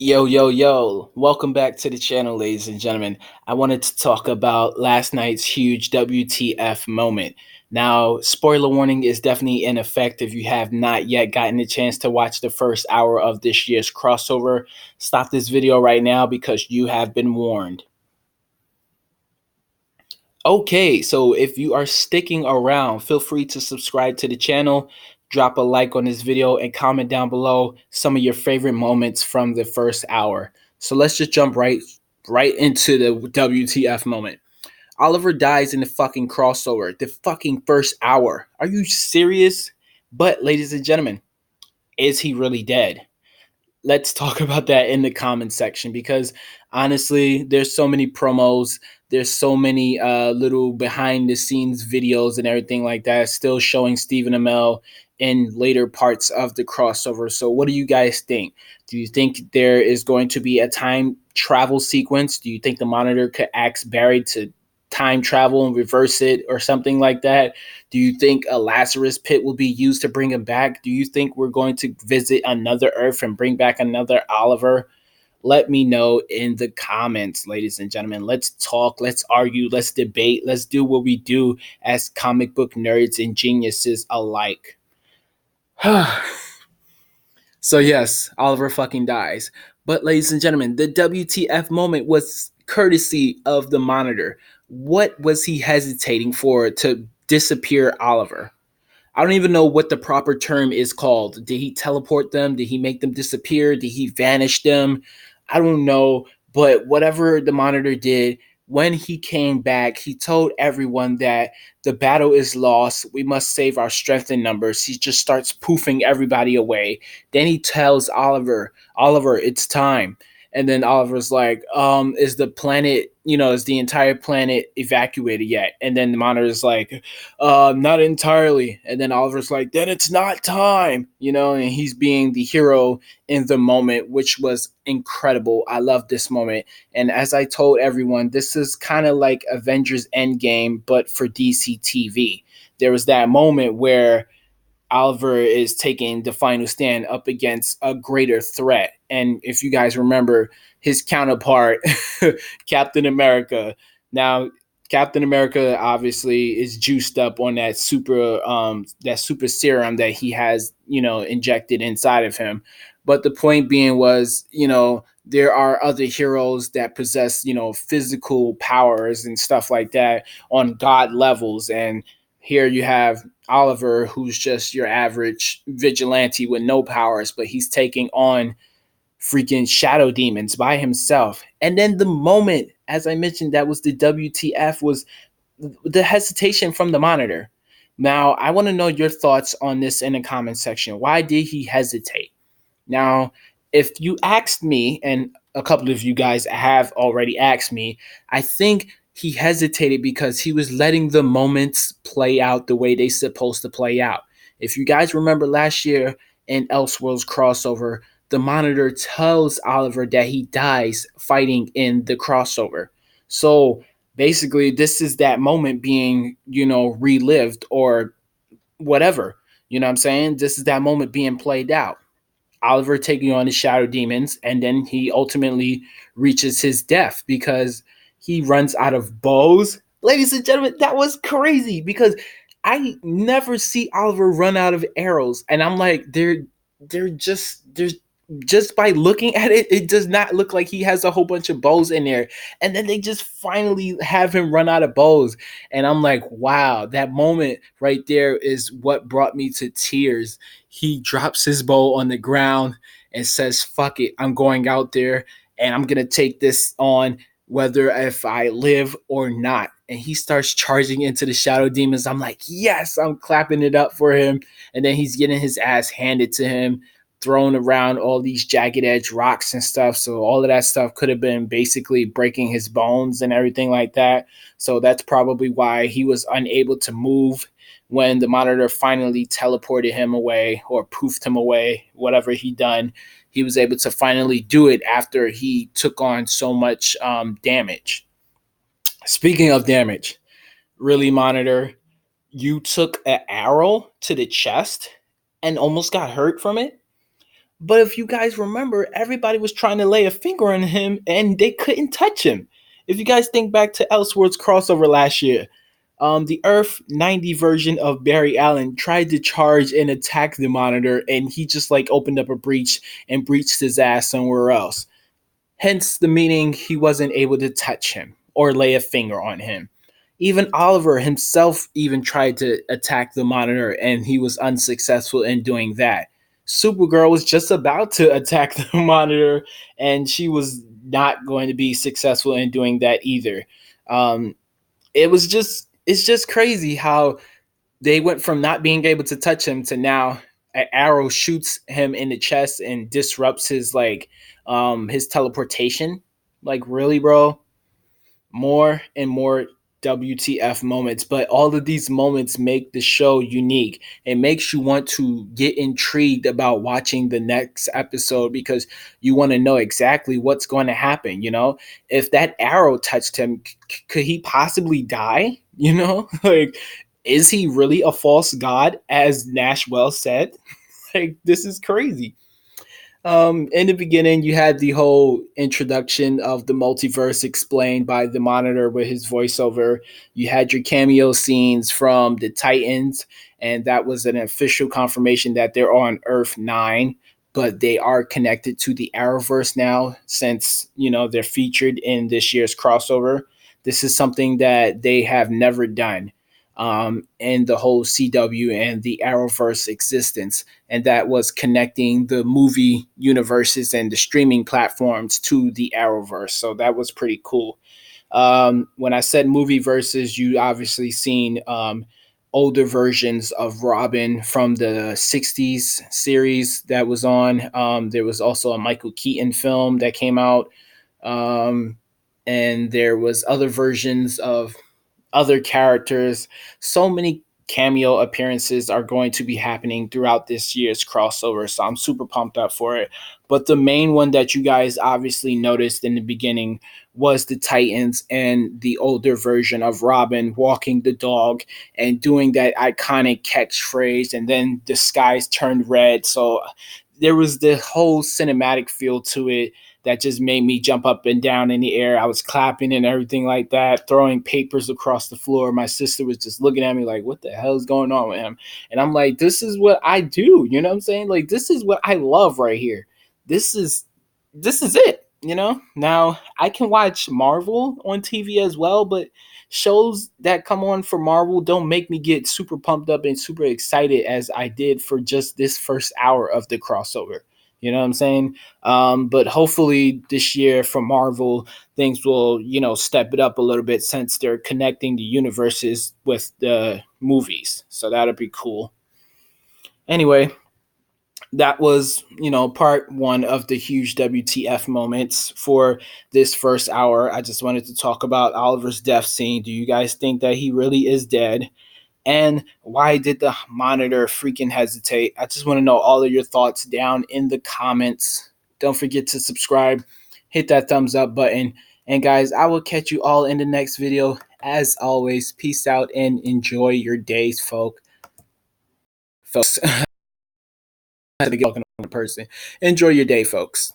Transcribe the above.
Yo, welcome back to the channel, ladies and gentlemen. I wanted to talk about last night's huge WTF moment. Now, spoiler warning is definitely in effect if you have not yet gotten a chance to watch the first hour of this year's crossover. Stop this video right now because you have been warned. Okay, so if you are sticking around, feel free to subscribe to the channel, drop a like on this video, and comment down below some of your favorite moments from the first hour. So let's just jump right into the WTF moment. Oliver dies in the fucking crossover, the fucking first hour. Are you serious? But ladies and gentlemen, is he really dead? Let's talk about that in the comment section because honestly, there's so many promos, there's so many little behind the scenes videos and everything like that still showing Stephen Amell in later parts of the crossover. So what do you guys think? Do you think there is going to be a time travel sequence? Do you think the Monitor could ask Barry to time travel and reverse it or something like that? Do you think a Lazarus pit will be used to bring him back? Do you think we're going to visit another Earth and bring back another Oliver? Let me know in the comments, ladies and gentlemen. Let's talk, let's argue, let's debate, let's do what we do as comic book nerds and geniuses alike. So yes, Oliver fucking dies. But ladies and gentlemen, the WTF moment was courtesy of the Monitor. What was he hesitating for to disappear Oliver? I don't even know what the proper term is called. Did he teleport them? Did he make them disappear? Did he vanish them? I don't know. But whatever the Monitor did, when he came back, he told everyone that the battle is lost. We must save our strength in numbers. He just starts poofing everybody away. Then he tells Oliver, it's time. And then Oliver's like, is the planet, is the entire planet evacuated yet? And then the Monitor's like, not entirely. And then Oliver's like, then it's not time, and he's being the hero in the moment, which was incredible. I love this moment. And as I told everyone, this is kind of like Avengers Endgame, but for DCTV. There was that moment where Oliver is taking the final stand up against a greater threat. And if you guys remember his counterpart, Captain America. Now, Captain America obviously is juiced up on that super serum that he has, injected inside of him. But the point being was, there are other heroes that possess, physical powers and stuff like that on God levels. And here you have Oliver, who's just your average vigilante with no powers, but he's taking on freaking shadow demons by himself. And then the moment, as I mentioned, that was the WTF, was the hesitation from the Monitor. Now, I want to know your thoughts on this in the comment section. Why did he hesitate? Now, if you asked me, and a couple of you guys have already asked me, I think he hesitated because he was letting the moments play out the way they're supposed to play out. If you guys remember last year in Elseworlds crossover, the Monitor tells Oliver that he dies fighting in the crossover. So basically, this is that moment being, relived or whatever. You know what I'm saying? This is that moment being played out. Oliver taking on the shadow demons, and then he ultimately reaches his death because he runs out of bows. Ladies and gentlemen, that was crazy because I never see Oliver run out of arrows, and I'm like, they're just by looking at it, it does not look like he has a whole bunch of bows in there. And then they just finally have him run out of bows. And I'm like, wow, that moment right there is what brought me to tears. He drops his bow on the ground and says, fuck it, I'm going out there and I'm going to take this on whether if I live or not. And he starts charging into the shadow demons. I'm like, yes, I'm clapping it up for him. And then he's getting his ass handed to him, thrown around all these jagged edge rocks and stuff. So all of that stuff could have been basically breaking his bones and everything like that. So that's probably why he was unable to move when the Monitor finally teleported him away or poofed him away, whatever he done. He was able to finally do it after he took on so much damage. Speaking of damage, really, Monitor, you took an arrow to the chest and almost got hurt from it? But if you guys remember, everybody was trying to lay a finger on him and they couldn't touch him. If you guys think back to Elseworlds crossover last year, the Earth 90 version of Barry Allen tried to charge and attack the Monitor, and he just like opened up a breach and breached his ass somewhere else. Hence the meaning he wasn't able to touch him or lay a finger on him. Even Oliver himself even tried to attack the Monitor, and he was unsuccessful in doing that. Supergirl was just about to attack the Monitor, and she was not going to be successful in doing that either. Um, it's just crazy how they went from not being able to touch him to now an arrow shoots him in the chest and disrupts his teleportation. Like, really, bro? More and more WTF moments, but all of these moments make the show unique. It makes you want to get intrigued about watching the next episode because you want to know exactly what's going to happen. If that arrow touched him, could he possibly die? Like, is he really a false god, as Nashwell said? Like, this is crazy. In the beginning, you had the whole introduction of the multiverse explained by the Monitor with his voiceover. You had your cameo scenes from the Titans, and that was an official confirmation that they're on Earth 9, but they are connected to the Arrowverse now since, they're featured in this year's crossover. This is something that they have never done in the whole CW and the Arrowverse existence, and that was connecting the movie universes and the streaming platforms to the Arrowverse. So that was pretty cool. When I said movie verses, you obviously seen older versions of Robin from the 60s series that was on. There was also a Michael Keaton film that came out. And there was other versions of other characters. So many cameo appearances are going to be happening throughout this year's crossover. So I'm super pumped up for it. But the main one that you guys obviously noticed in the beginning was the Titans and the older version of Robin walking the dog and doing that iconic catchphrase, and then the skies turned red. So there was the whole cinematic feel to it that just made me jump up and down in the air. I was clapping and everything like that, throwing papers across the floor. My sister was just looking at me like, what the hell is going on with him? And I'm like, this is what I do. You know what I'm saying? Like, this is what I love right here. This is it. Now I can watch Marvel on TV as well, but shows that come on for Marvel don't make me get super pumped up and super excited as I did for just this first hour of the crossover. You know what I'm saying? But hopefully this year for Marvel, things will, step it up a little bit since they're connecting the universes with the movies. So that'll be cool. Anyway, that was, part one of the huge WTF moments for this first hour. I just wanted to talk about Oliver's death scene. Do you guys think that he really is dead? And why did the Monitor freaking hesitate? I just want to know all of your thoughts down in the comments. Don't forget to subscribe, hit that thumbs up button. And guys, I will catch you all in the next video. As always, peace out and enjoy your days, folks. Talking on a person. Enjoy your day, folks.